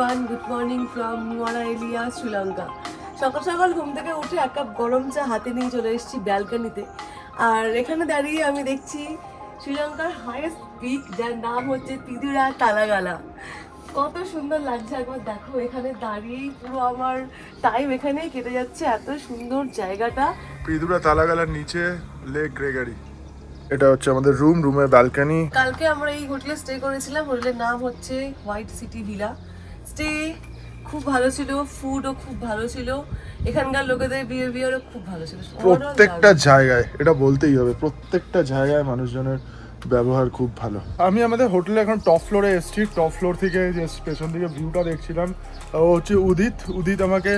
Everyone, good morning from Nuwara Eliya, Sri Lanka. সকাল সকাল ঘুম থেকে উঠে এক কাপ গরম চা হাতে নিয়ে চলে এসেছি ব্যালকনিতে। আর এখানে দাঁড়িয়ে আমি দেখছি শ্রীলঙ্কার হাইয়েস্ট পিক, যার নাম হচ্ছে তিদুরা তালাগালা। কত সুন্দর লাগছে একবার দেখো, এখানে দাঁড়িয়েই পুরো আমার টাইম এখানেই কেটে যাচ্ছে। এত সুন্দর জায়গাটা। তিদুরা তালাগালার নিচে লেক গ্রেগারি, এটা হচ্ছে আমাদের রুমের ব্যালকনি। কালকে আমরা এই হোটেলে স্টে করেছিলাম, হোটেলের নাম হচ্ছে হোয়াইট সিটি ভিলা। স্টে খুব ভালো ছিল, ফুডও খুব ভালো ছিল, এখানকার লোকেদের বিহেভিয়ারও খুব ভালো ছিল। প্রত্যেকটা জায়গায়, এটা বলতেই হবে, প্রত্যেকটা জায়গায় মানুষজনের ব্যবহার খুব ভালো। আমি আমাদের হোটেলে এখন টপ ফ্লোরে এসেছি। টপ ফ্লোর থেকে যে পেছন দিকে ভিউটা দেখছিলাম, ও হচ্ছে উদিত আমাকে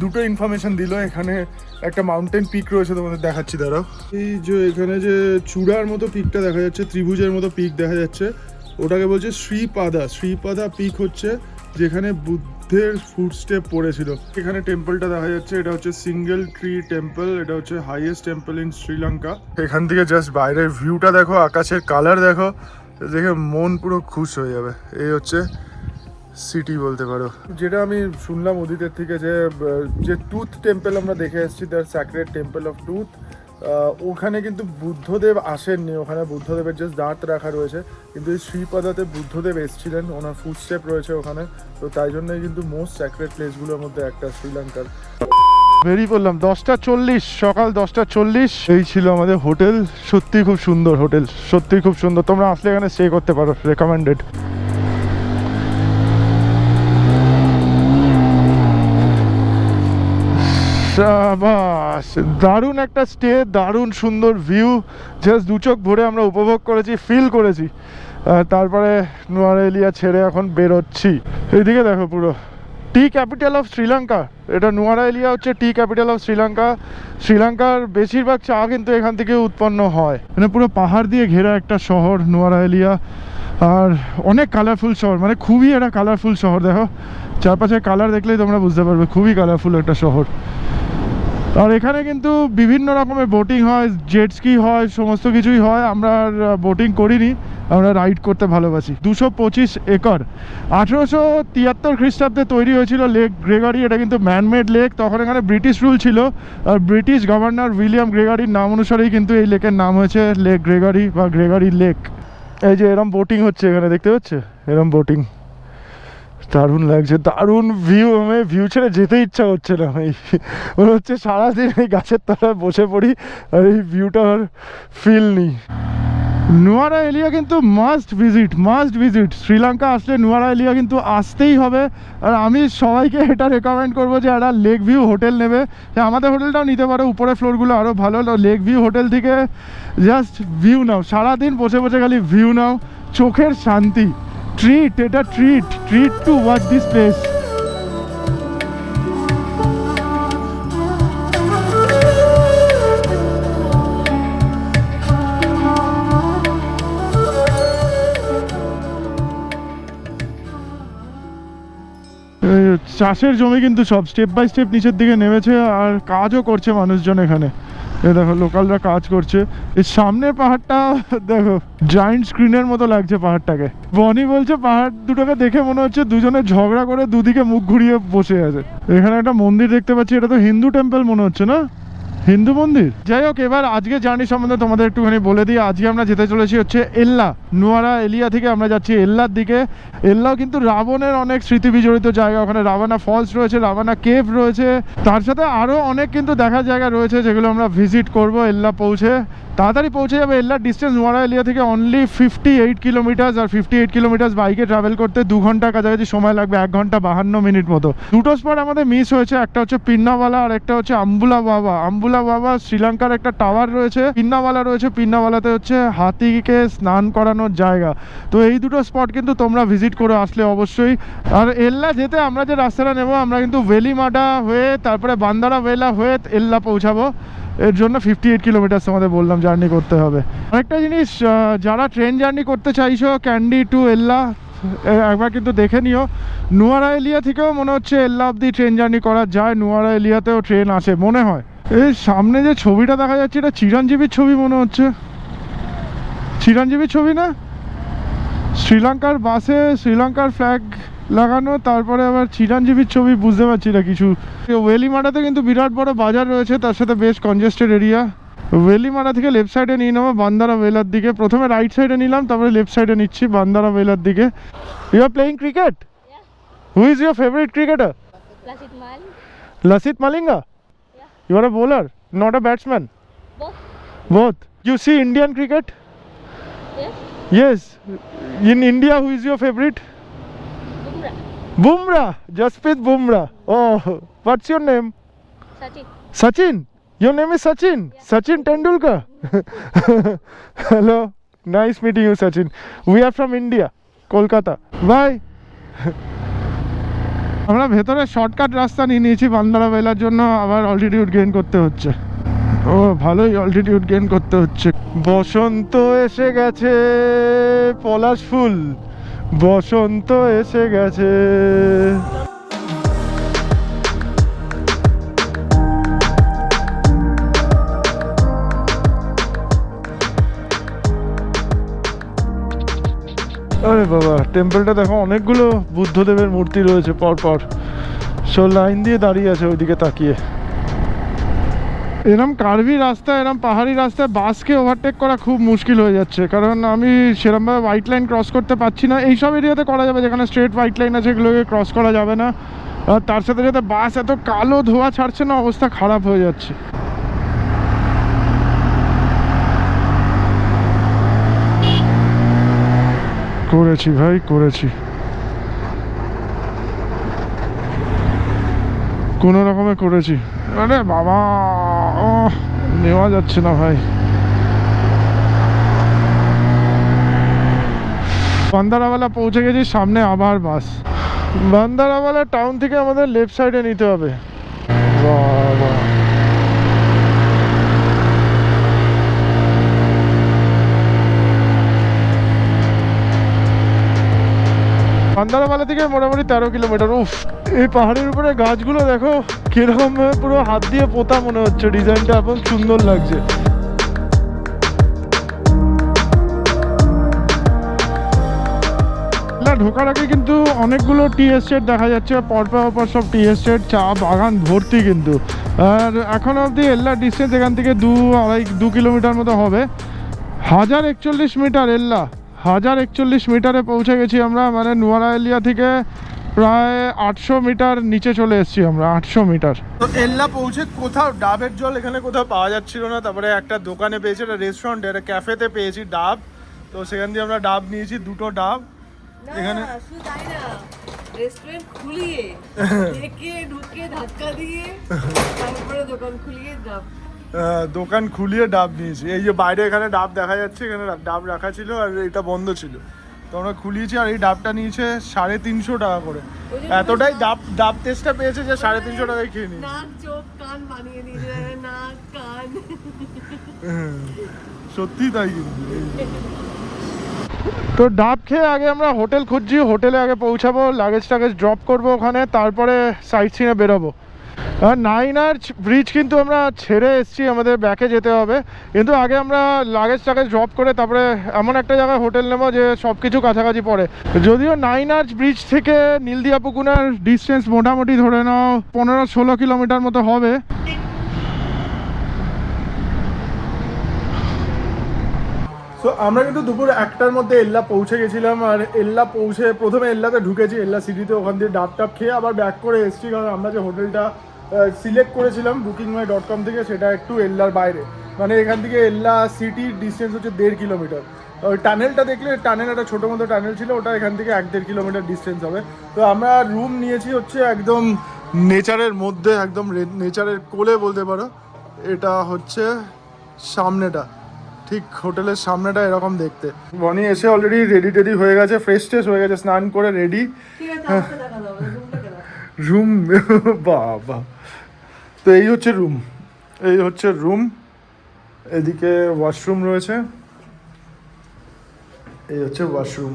দুটো ইনফরমেশন দিল। এখানে একটা মাউন্টেন পিক রয়েছে, তোমাদের দেখাচ্ছি, দাঁড়াও। এই যে এখানে যে চূড়ার মতো পিকটা দেখা যাচ্ছে, ত্রিভুজের মতো পিক দেখা যাচ্ছে, ওটাকে বলছে শ্রীপাদা পিক, হচ্ছে যেখানে বুদ্ধের ফুটস্টেপ পড়েছিল। এখানে টেম্পলটা দেখা যাচ্ছে, এটা হচ্ছে সিঙ্গেল ট্রি টেম্পল, এটা হচ্ছে হাইয়েস্ট টেম্পল ইন শ্রীলঙ্কা। এখান থেকে জাস্ট বাইরের ভিউটা দেখো, আকাশের কালার দেখো, দেখে মন পুরো খুশ হয়ে যাবে। এই হচ্ছে সিটি বলতে পারো। যেটা আমি শুনলাম উদিতের থেকে, যে টুথ টেম্পল আমরা দেখে এসেছি, the sacred temple of tooth, ওখানে কিন্তু বুদ্ধদেব আসেননি, ওখানে বুদ্ধদেবের জাস্ট দাঁত রাখা রয়েছে। কিন্তু এই শ্রীপাদাতে বুদ্ধদেব এসেছিলেন, ওনার ফুটস্টেপ রয়েছে ওখানে, তো তাই জন্যই কিন্তু মোস্ট স্যাক্রেড প্লেসগুলোর মধ্যে একটা শ্রীলঙ্কার। বেরিয়ে পড়লাম 10:40, সকাল 10:40। এই ছিল আমাদের হোটেল। সত্যি খুব সুন্দর হোটেল, সত্যি খুব সুন্দর। তোমরা আসলে এখানে স্টে করতে পারো, রেকমেন্ডেড। বাস, দারুণ একটা স্টে, দারুণ সুন্দর ভিউ, জাস্ট দু চোখ ভরে আমরা উপভোগ করেছি, ফিল করেছি। তারপরে নুয়ারা এলিয়া ছেড়ে এখন বেরোচ্ছি। এইদিকে দেখো, পুরো টি ক্যাপিটাল অফ শ্রীলঙ্কা। এটা নুয়ারা এলিয়া হচ্ছে টি ক্যাপিটাল অফ শ্রীলঙ্কা। শ্রীলঙ্কার বেশিরভাগ চা কিন্তু এখান থেকে উৎপন্ন হয়। মানে পুরো পাহাড় দিয়ে ঘেরা একটা শহর নুয়ারা এলিয়া, আর অনেক কালারফুল শহর, মানে খুবই একটা কালারফুল শহর। দেখো চারপাশে কালার দেখলেই তোমরা বুঝতে পারবে, খুবই কালারফুল একটা শহর। আর এখানে কিন্তু বিভিন্ন রকমের বোটিং হয়, জেট স্কি হয়, সমস্ত কিছুই হয়। আমরা বোটিং করিনি, আমরা রাইড করতে ভালোবাসি। 225 একর, 1873 খ্রিস্টাব্দে তৈরি হয়েছিল লেক গ্রেগারি। এটা কিন্তু ম্যানমেড লেক। তখন এখানে ব্রিটিশ রুল ছিল, আর ব্রিটিশ গভর্নর উইলিয়াম গ্রেগারির নাম অনুসারেই কিন্তু এই লেকের নাম হয়েছে লেক গ্রেগারি বা গ্রেগারি লেক। এই যে এরম বোটিং হচ্ছে এখানে, দেখতে পাচ্ছ, এরম বোটিং, দারুণ লাগছে, দারুণ ভিউ। আমি ভিউ ছেড়ে যেতে ইচ্ছা হচ্ছে না, মনে হচ্ছে সারাদিন এই গাছের তলায় বসে পড়ি আর এই ভিউটার ফিল নিই। নুয়ারা এলিয়া কিন্তু মাস্ট ভিজিট। শ্রীলঙ্কা আসলে নুয়ারা এলিয়া কিন্তু আসতেই হবে। আর আমি সবাইকে এটা রেকমেন্ড করবো যে একটা লেক ভিউ হোটেল নেবে। আমাদের হোটেলটাও নিতে পারো, উপরে ফ্লোরগুলো আরও ভালো। লেক ভিউ হোটেল থেকে জাস্ট ভিউ নাও, সারাদিন বসে বসে খালি ভিউ নাও, চোখের শান্তি। এটা treat to watch this place. চাষের জমি কিন্তু সব স্টেপ বাই স্টেপ নিচের দিকে নেমেছে, আর কাজও করছে মানুষজন এখানে। এই দেখো লোকালরা কাজ করছে। এই সামনের পাহাড়টা দেখো, জায়েন্ট স্ক্রিনের মতো লাগছে পাহাড়টাকে। বনি বলছে পাহাড় দুটোকে দেখে মনে হচ্ছে দুজনে ঝগড়া করে দুদিকে মুখ ঘুরিয়ে বসে আছে। এখানে একটা মন্দির দেখতে পাচ্ছি, এটা তো হিন্দু টেম্পল মনে হচ্ছে, না হিন্দু মন্দির? যাই হোক, এবার আজকে জার্নি সম্বন্ধে তোমাদের একটুখানি বলে দিই। আজকে আমরা যেতে চলেছি হচ্ছে এল্লা। নুয়ারা এলিয়া থেকে আমরা যাচ্ছি এল্লার দিকে। এল্লাও কিন্তু রাবণের অনেক স্মৃতি বিজড়িত জায়গা। ওখানে রাভানা ফলস রয়েছে, রাভানা কেভ রয়েছে, তার সাথে আরও অনেক কিন্তু দেখার জায়গা রয়েছে, যেগুলো আমরা ভিজিট করব এল্লা পৌঁছে। তাড়াতাড়ি পৌঁছে যাবে। এল্লার ডিস্টেন্স নুয়ারা এলিয়া থেকে অনলি 58 কিলোমিটার, আর 58 কিলোমিটার বাইকে ট্রাভেল করতে 2 ঘন্টার কাছাকাছি সময় লাগবে, 1 ঘন্টা 52 মিনিট মতো। দুটো স্পট আমাদের মিস হয়েছে, একটা হচ্ছে পিন্নাওয়ালা আর একটা হচ্ছে আম্বুলা বাবা। শ্রীলঙ্কার একটা টাওয়ার রয়েছে, পিন্নাওয়ালা রয়েছে। পিন্নাওয়ালাতে হচ্ছে হাতিকে স্নান করানোর জায়গা। তো এই দুটো স্পট কিন্তু তোমরা ভিজিট করে আসলে অবশ্যই। আর এল্লা যেতে আমরা যে রাস্তাটা নেব, আমরা কিন্তু ভেলিমাডা হয়ে তারপরে বান্দারা ভেলা হয়ে এল্লা পৌঁছাবো। এর জন্য 58 কিলোমিটার তোমাদের বললাম জার্নি করতে হবে। আরেকটা জিনিস, যারা ট্রেন জার্নি করতে চাইছো ক্যান্ডি টু এল্লা, একবার কিন্তু দেখে নিও। নুয়ারা এলিয়া থেকেও মনে হচ্ছে এল্লা অব্দি ট্রেন জার্নি করা যায়। নুয়ারা এলিয়াতেও ট্রেন আসে মনে হয়। এই সামনে যে ছবিটা দেখা যাচ্ছে, এটা চিরঞ্জীবীর ছবি মনে হচ্ছে। চিরঞ্জীবীর ছবি না? শ্রীলঙ্কার বাসে শ্রীলঙ্কার ফ্ল্যাগ লাগানো, তারপরে আবার চিরঞ্জীবীর ছবি বুঝতে পারছি না কিছু। ওয়েলিমারাতে কিন্তু বিরাট বড় বাজার রয়েছে, তার সাথে বেশ কনজেস্টেড এরিয়া। ওয়েলিমারা থেকে লেফট সাইডে নিয়ে নেবো বান্দারা ভেলার দিকে। প্রথমে রাইট সাইডে নিলাম, তারপরে লেফট সাইডে নিচ্ছি বান্দারা ভেলার দিকে। You are playing cricket? Who is your favourite cricketer? Lasit Mal. Lasith Malinga? Yeah. You are a bowler, not a batsman? Both. Both. You see Indian cricket? Yes. Yes. In India, who is your favorite? Bumrah. Bumrah. Jasprit Bumrah. Oh, what's your name? Sachin. Sachin. Your name is Sachin? Yeah. Sachin Tendulkar? Hello. Nice meeting you, Sachin. We are from India, Kolkata. Bye. আমরা ভেতরে shortcut রাস্তা নিয়ে নিয়েছি বান্দারা ভেলার জন্য, আবার altitude gain করতে হচ্ছে। ও ভালোই অল্টিটিউড গেইন করতে হচ্ছে। বসন্ত এসে গেছে, পলাশ ফুল বসন্ত এসে গেছে। আরে বাবা, টেম্পলটা দেখো, অনেকগুলো বুদ্ধদেবের মূর্তি রয়েছে পরপর, সব লাইন দিয়ে দাঁড়িয়ে আছে ওইদিকে তাকিয়ে। এরম কার্ভি রাস্তা, এরম পাহাড়ি রাস্তায় বাসকে ওভারটেক করা খুব মুশকিল হয়ে যাচ্ছে, কারণ আমি সেরমভাবে হোয়াইট লাইন ক্রস করতে পারছি না। এইসব এরিয়াতে করা যাবে, যেখানে স্ট্রেট হোয়াইট লাইন আছে এগুলোকে ক্রস করা যাবে না। আর তার সাথে সাথে বাস এত কালো ধোঁয়া ছাড়ছে না, অবস্থা খারাপ হয়ে যাচ্ছে। করেছি ভাই, করেছি, কোনো রকমে করেছি। আরে বাবা, নেওয়া যাচ্ছে না ভাই। বান্দারাওয়ালা পৌঁছে গেছি, সামনে আবার বাস। বান্দারাওয়ালা টাউন থেকে আমাদের লেফট সাইডে নিতে হবে। বাবা, বান্দারাওয়ালা থেকে মোটামুটি 13 কিলোমিটার। উফ, এই পাহাড়ের উপরে গাছগুলো দেখো কিরকম পুরো হাত দিয়ে পোতা মনে হচ্ছে, ডিজাইনটা এখন সুন্দর লাগছে। না, ঢোকার আগে কিন্তু অনেকগুলো টি এস্টেট দেখা যাচ্ছে, পরপর সব টি এস্টেট, চা বাগান ভর্তি কিন্তু। আর এখন অবধি এল্লা ডিস্টেন্স এখান থেকে 2 কিলোমিটার মতো হবে। 1041 মিটার এল্লা, 1041 মিটারে পৌঁছে গেছি আমরা, মানে নুয়ারালিয়া থেকে প্রায় 800 মিটার নিচে চলে এসেছি আমরা, 800 মিটার। তো এল্লা পৌঁছে কোথাও ডাবের জল এখানে কোথাও পাওয়া যাচ্ছিল না, তারপরে একটা দোকানে পেয়েছি, একটা রেস্টুরেন্ট, একটা ক্যাফেতে পেয়েছি ডাব। তো সেখান দিয়ে আমরা ডাব নিয়েছি, 2টো ডাব। এখানে শুধু তাই না, রেস্টুরেন্ট খুলিয়ে দেখে ঢুকে ধাক্কা দিয়ে তারপরে দোকান খুলিয়ে ডাব, দোকান খুলিয়ে ডাব নিয়েছি। এই যে বাইরে এখানে ডাব দেখা যাচ্ছে, এখানে ডাব রাখা ছিল আর এটা বন্ধ ছিল, তো আমরা খুলিয়েছি। আর এই ডাবটা নিয়েছে 350 টাকা করে। এতটাই ডাব টেস্টটা পেয়েছে যে 350 টাকায় খেয়ে নিই। নাক চোখ কান বানিয়ে দিয়েছে, নাক কান। সত্যি তাই কিন্তু। তো ডাব খেয়ে আগে আমরা হোটেল খুঁজছি, হোটেলে আগে পৌঁছাবো, লাগেজ টাগেজ ড্রপ করবো ওখানে, তারপরে সাইট সিনে বেরোবো। 9 আর্চ ব্রিজ কিন্তু আমরা ছেড়ে এসেছি, আমাদের ব্যাকে যেতে হবে। কিন্তু আগে আমরা লাগেজ টাগেজ ড্রপ করে তারপরে এমন একটা জায়গায় হোটেল নেবো যে সব কিছু কাছাকাছি পড়ে। যদিও 9 আর্চ ব্রিজ থেকে নীলদিয়া পুকুনার ডিস্টেন্স মোটামুটি ধরে নাও 15-16 কিলোমিটার মতো হবে। সো আমরা কিন্তু দুপুর 1টার মধ্যে এল্লা পৌঁছে গেছিলাম। আর এল্লা পৌঁছে প্রথমে এল্লাতে ঢুকেছি, এল্লা সিটিতে, ওখান দিয়ে ডাব টাব খেয়ে আবার ব্যাক করে এসেছি, কারণ আমরা যে হোটেলটা সিলেক্ট করেছিলাম bookingmy.com থেকে, সেটা একটু এল্লার বাইরে, মানে এখান থেকে এল্লা সিটির ডিস্টেন্স হচ্ছে 1.5 কিলোমিটার। ওই টানেলটা দেখলে, টানেল একটা ছোটো মতো টানেল ছিল, ওটা এখান থেকে 1-1.5 কিলোমিটার ডিস্টেন্স হবে। তো আমরা রুম নিয়েছি হচ্ছে একদম নেচারের মধ্যে, একদম নেচারের কোলে বলতে পারো। এটা হচ্ছে সামনেটা, ঠিক হোটেলের সামনেটা এরকম দেখতে। বনি এসে অলরেডি রেডি হয়ে গেছে, ফ্রেশ ট্রেশ হয়ে গেছে, স্নান করে রেডি। ঠিক আছে, আমাকে দেখা দাও, রুমটাকে দাও। রুম, বাবা। তো এই হচ্ছে রুম, এই হচ্ছে রুম। এদিকে ওয়াশরুম রয়েছে, এই হচ্ছে ওয়াশরুম।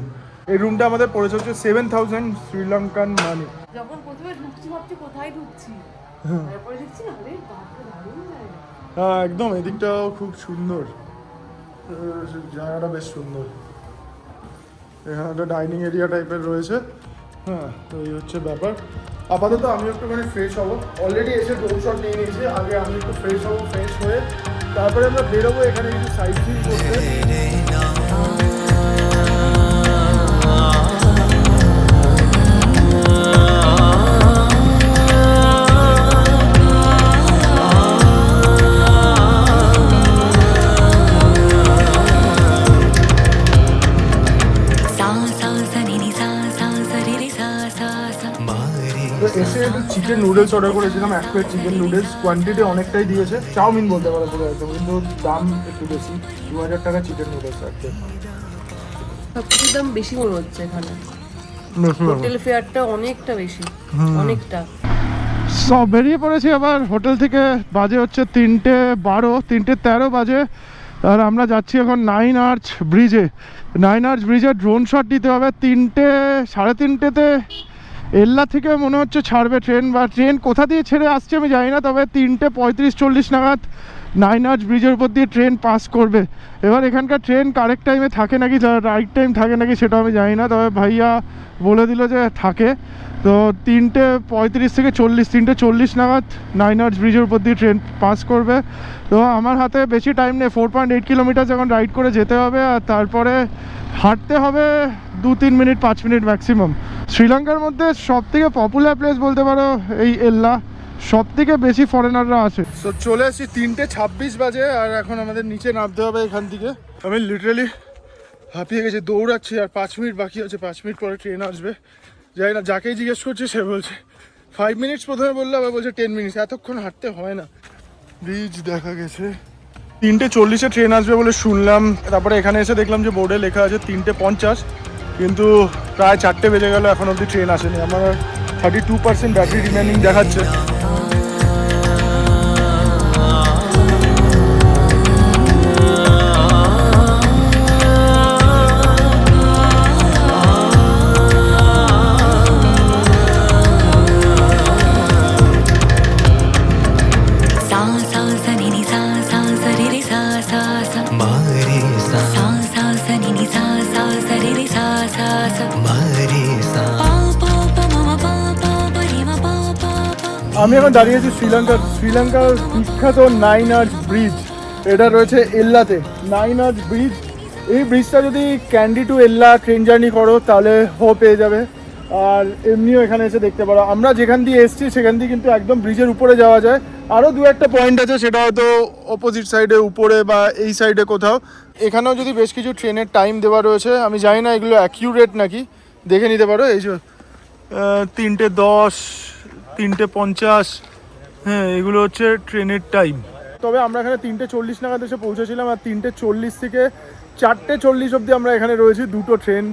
এই রুমটা আমাদের পড়েছে হচ্ছে 7000 শ্রীলঙ্কান মানি। যখন প্রথমে ঢুকছি ভাবছি কোথায় ঢুকছি, তারপরে দেখছি আরে বাপরে, দারুণ জায়গা। হ্যাঁ একদম, এদিকটাও খুব সুন্দর, জায়গাটা বেশ সুন্দর। এখানে একটা ডাইনিং এরিয়া টাইপের রয়েছে, হ্যাঁ, তো এই হচ্ছে ব্যাপার। আপাতত আমি একটুখানি ফ্রেশ হবো, অলরেডি এসে ড্রোন শট নিয়ে নিয়েছি। আগে আমি একটু ফ্রেশ হবো, ফ্রেশ হয়ে তারপরে আমরা বেরোবো এখানে কিছু সাইট সিন করতে। এসে একটু চিকেন নুডলস অর্ডার করেছিলাম, 1 প্লেট চিকেন নুডলস। কোয়ান্টিটি অনেকটাই দিয়েছে, চাউমিন বলতে পারো পুরো একদম, কিন্তু দাম একটু বেশি, 2000 টাকা চিকেন নুডলস একটা। সবকিছুর দাম বেশি মনে হচ্ছে এখানে, হোটেল ফেয়ারটা অনেকটা বেশি, অনেকটা। সব বেরিয়ে পড়েছি আবার হোটেল থেকে। বাজে হচ্ছে 3:12, 3:13 বাজে। আর আমরা যাচ্ছি এখন 9 আর্চ ব্রিজে। 9 আর্চ ব্রিজে ড্রোন শট নিতে হবে। 3:30তে এল্লা থেকে মনে হচ্ছে ছাড়বে ট্রেন, বা ট্রেন কোথা দিয়ে ছেড়ে আসছে আমি জানি না, তবে 3:35-40 নাগাদ 9 আর্চ ব্রিজের উপর দিয়ে ট্রেন পাস করবে। এবার এখানকার ট্রেন কারেক্ট টাইমে থাকে নাকি, রাইট টাইম থাকে নাকি সেটা আমি জানি না, তবে ভাইয়া বলে দিল যে থাকে। তো 3:35 থেকে 40, 3:40 নাগাদ 9 আর্চ ব্রিজের উপর দিয়ে ট্রেন পাস করবে। তো আমার হাতে বেশি টাইম নেই, 4.8 কিলোমিটার এখন রাইড করে যেতে হবে, আর তারপরে হাঁটতে হবে 2-3 মিনিট, 5 মিনিট ম্যাক্সিমাম। শ্রীলঙ্কার মধ্যে সব থেকে পপুলার প্লেস বলতে পারো এই এল্লা, সব থেকে বেশি ফরেনাররা আসে। তো চলে আসছি, 3:26 বাজে, আর এখন আমাদের নিচে নামতে হবে এখান থেকে। আমি লিটারালি হাঁপিয়ে গেছি, দৌড়াচ্ছি, আর 5 মিনিট বাকি আছে, 5 মিনিট পরে ট্রেন আসবে। যাই না, যাকেই জিজ্ঞেস করছে সে বলছে 5 মিনিটস প্রথমে বললো, আবার বলছে 10 মিনিটস। এতক্ষণ হাঁটতে হয় না। ব্রিজ দেখা গেছে, 3:40 ট্রেন আসবে বলে শুনলাম। তারপরে এখানে এসে দেখলাম যে বোর্ডে লেখা আছে 3:50, কিন্তু প্রায় 4টে বেজে গেল, এখন অবধি ট্রেন আসেনি। আমার 32% ব্যাটারি রিমেনিং দেখাচ্ছে। আমি এখন দাঁড়িয়ে আছি শ্রীলঙ্কার বিখ্যাত 9 আর্চ ব্রিজ। এটা রয়েছে এল্লাতে, 9 আর্চ ব্রিজ। এই ব্রিজটা যদি ক্যান্ডি টু এল্লা ট্রেন জার্নি করো তাহলে পেয়ে যাবে, আর এমনিও এখানে এসে দেখতে পারো। আমরা যেখান দিয়ে এসেছি সেখান দিয়ে কিন্তু একদম ব্রিজের উপরে যাওয়া যায়। আরও 2-1টা পয়েন্ট আছে, সেটা হয়তো অপোজিট সাইডে উপরে বা এই সাইডে কোথাও। এখানেও যদি বেশ কিছু ট্রেনের টাইম দেওয়া রয়েছে, আমি জানি না এগুলো অ্যাকিউরেট নাকি, দেখে নিতে পারো। এই যে 3:10, 3:50, হ্যাঁ এগুলো হচ্ছে ট্রেনের টাইম। তবে আমরা এখানে 3:40 নাগাদ এসে পৌঁছেছিলাম, আর 3:40 থেকে 4:40 অবধি আমরা এখানে রয়েছি। 2টো ট্রেন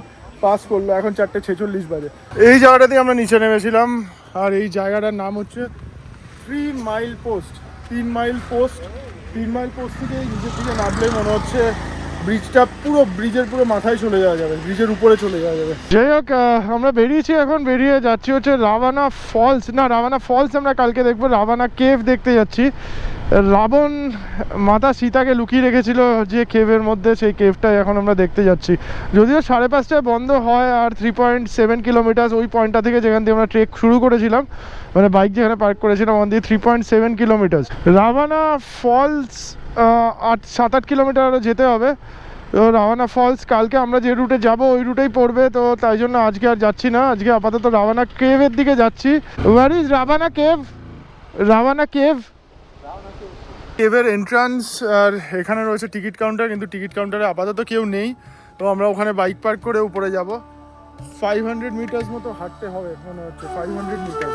পাস করলো, এখন 4:46 বাজে। এই জায়গাটাতেই আমরা নিচে নেমেছিলাম, আর এই জায়গাটার নাম হচ্ছে 3 মাইল পোস্ট। 3 মাইল পোস্ট থেকে নিচের দিকে নামলেই মনে হচ্ছে ব্রিজের পুরো মাথায় চলে যাওয়া যাবে, ব্রিজের উপরে চলে যাওয়া যাবে। যাই হোক, আমরা বেরিয়েছি, এখন বেরিয়ে যাচ্ছি হচ্ছে রাভানা ফলস আমরা কালকে দেখবো। রাভানা কেভ দেখতে যাচ্ছি। রাবণ মাতা সীতাকে লুকিয়ে রেখেছিল যে কেভের মধ্যে, সেই কেভটাই এখন আমরা দেখতে যাচ্ছি। যদিও 5:30টায় বন্ধ হয়, আর 3.7 কিলোমিটার ওই পয়েন্টটা থেকে যেখান থেকে আমরা ট্রেক শুরু করেছিলাম, মানে বাইক যেখানে পার্ক করেছিলাম ওখান দিয়ে 3.7 কিলোমিটার। রাভানা ফলস 7-8 কিলোমিটার আরও যেতে হবে। তো রাভানা ফলস কালকে আমরা যে রুটে যাব ওই রুটেই পড়বে, তো তাই জন্য আজকে আর যাচ্ছি না। আজকে আপাতত রাভানা কেভের দিকে যাচ্ছি। Where is Ravana cave? Ravana কেভের এন্ট্রান্স, আর এখানে রয়েছে টিকিট কাউন্টার, কিন্তু টিকিট কাউন্টারে আপাতত কেউ নেই। তো আমরা ওখানে বাইক পার্ক করে উপরে যাব। 500 মিটার্স মতো হাঁটতে হবে মনে হচ্ছে, 500 মিটার।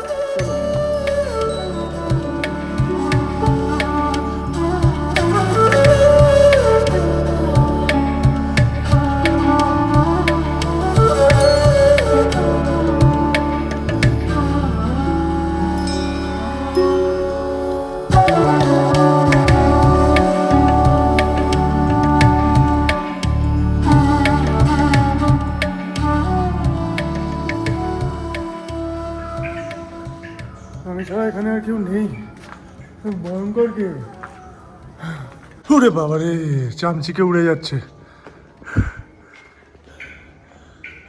আমি ছাড়া এখানে আর কেউ নেই, ভয়ঙ্কর কে। ওরে বাবা রে, চামচিকে উড়ে যাচ্ছে।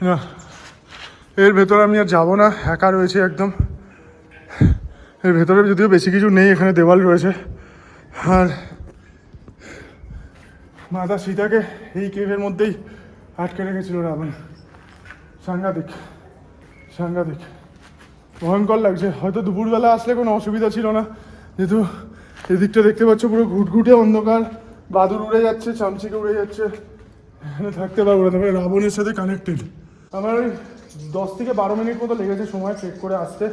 না, এর ভেতরে আমি আর যাবো না, একা রয়েছে একদম। এর ভেতরে যদিও বেশি কিছু নেই, এখানে দেওয়াল রয়েছে। আর মাতা সীতাকে এই কেভের মধ্যেই আটকে রেখেছিল রাবণ। সাংঘাতিক সাংঘাতিক, ভয়ঙ্কর লাগছে। হয়তো দুপুরবেলা আসলে কোনো অসুবিধা ছিল না, যেহেতু এদিকটা দেখতে পাচ্ছ পুরো ঘুটঘুটে অন্ধকার, বাদুর উড়ে যাচ্ছে, চামচিকে উড়ে যাচ্ছে, এখানে থাকতে পারবো না। তারপরে রাবণের সাথে কানেক্টেড। আমার ওই 10 থেকে 12 মিনিট মতো লেগেছে সময় ট্রেক করে আসতে।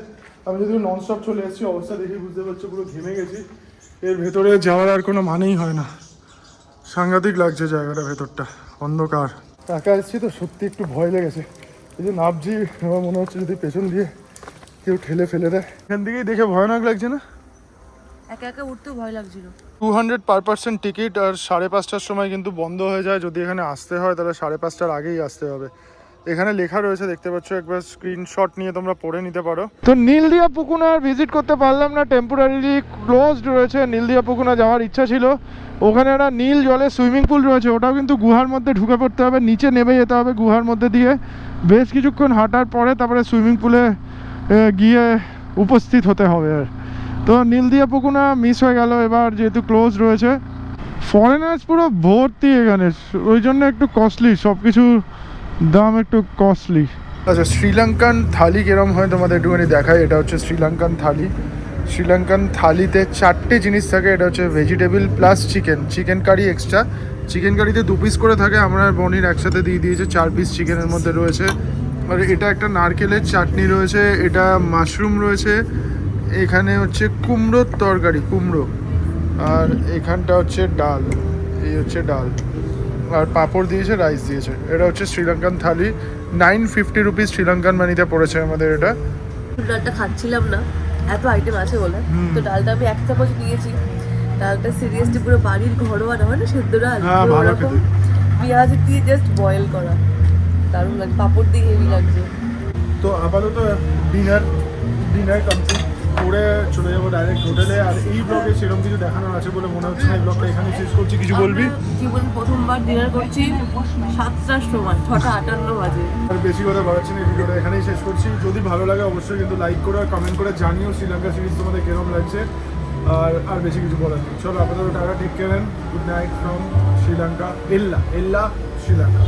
আমি যদি ননস্টপ চলে এসেছি, অবস্থা দেখে বুঝতে পারছো পুরো ঘেমে গেছি। এর ভেতরে যাওয়ার আর কোনো মানেই হয় না। সাংঘাতিক লাগছে জায়গাটা, ভেতরটা অন্ধকার। একা এসেছি তো সত্যি একটু ভয় লেগেছে। এই যে নামছি, আমার মনে হচ্ছে যদি পেছন দিয়ে কেউ ঠেলে ফেলে দেয়। এখান থেকেই দেখে ভয়ানক লাগছে না? একা একা উঠতেও ভয় লাগছিল। 200 পার পার্সন টিকিট, আর 5:30টার সময় কিন্তু বন্ধ হয়ে যায়। যদি এখানে আসতে হয় তাহলে 5:30টার আগেই আসতে হবে। এখানে লেখা রয়েছে, দেখতে পাচ্ছ, একবার স্ক্রিনশট নিয়ে তোমরা পড়ে নিতে পারো। তো নীলদিয়া পুকুনা আর ভিজিট করতে পারলাম না, টেম্পোরারিলি ক্লোজড রয়েছে। নীলদিয়া পুকুনা যাওয়ার ইচ্ছা ছিল, ওখানে একটা নীল জলে সুইমিং পুল রয়েছে, ওটাও কিন্তু গুহার মধ্যে ঢুকে পড়তে হবে, নিচে নেমে যেতে হবে গুহার মধ্যে দিয়ে। বেশ কিছুক্ষণ হাঁটার পরে তারপরে সুইমিং পুলে গিয়ে উপস্থিত হতে হবে। তো নীলদিয়া পুকুনা মিস হয়ে গেল এবার, যেহেতু ক্লোজ রয়েছে। ফরেনার্স পুরো ভর্তি এখানে, ওই জন্য একটু কস্টলি, সব কিছু দাম একটু কস্টলি। আচ্ছা, শ্রীলঙ্কান থালি কিরম হয় তোমাদের একটুখানি দেখায়। এটা হচ্ছে শ্রীলঙ্কান থালি। শ্রীলঙ্কান থালিতে 4টে জিনিস থাকে। এটা হচ্ছে vegetable plus chicken, chicken curry extra. Chicken কারিতে 2 পিস করে থাকে, আমরা বনির একসাথে দিয়ে দিয়েছে 4 পিস চিকেনের মধ্যে রয়েছে। আর এটা একটা নারকেলের চাটনি রয়েছে, এটা মাশরুম রয়েছে, এখানে হচ্ছে কুমড়োর তরকারি, কুমড়ো, আর এখানটা হচ্ছে ডাল, এই হচ্ছে ডাল, আর পাঁপড় দিয়েছে, রাইস দিয়েছে। এটা হচ্ছে শ্রীলঙ্কান থালি, 950 রুপিস শ্রীলঙ্কান মানিতে পড়েছে আমাদের এটা। ডালটা খাচ্ছিলাম না, এত আইটেম আছে বলে। তো ডালটা আমি এক চামচ নিয়েছি। ডালটা সিরিয়াসলি পুরো বাড়ির ঘরোয়া হয় না, সেদ্ধ ডাল, হ্যাঁ, ভালো ওরকম খেতে। পেঁয়াজ দিয়ে জাস্ট বয়েল করা, দারুণ লাগে। পাঁপড় দিয়ে হেভি লাগছে। তো আপাতত ডিনার কমপ্লিট করে চলে যাবো ডাইরেক্ট হোটেলে। আর এই ব্লগে সেরকম কিছু দেখানোর আছে বলে মনে হচ্ছে না, এই ব্লগটা এখানে শেষ করছি। কিছু বলবি? জীবনে প্রথমবার ডিনার করছি 7টার সময়, 6:58 বাজে। আর বেশি কথা বাড়াচ্ছি না, এই ভিডিওটা এখানেই শেষ করছি। যদি ভালো লাগে অবশ্যই কিন্তু লাইক করো আর কমেন্ট করে জানিও শ্রীলঙ্কা সিরিজ তোমাদের কেরম লাগছে। আর বেশি কিছু বলার নেই। চলো আপাতত টাটা, take care, good night from Sri Lanka, এল্লা শ্রীলঙ্কা।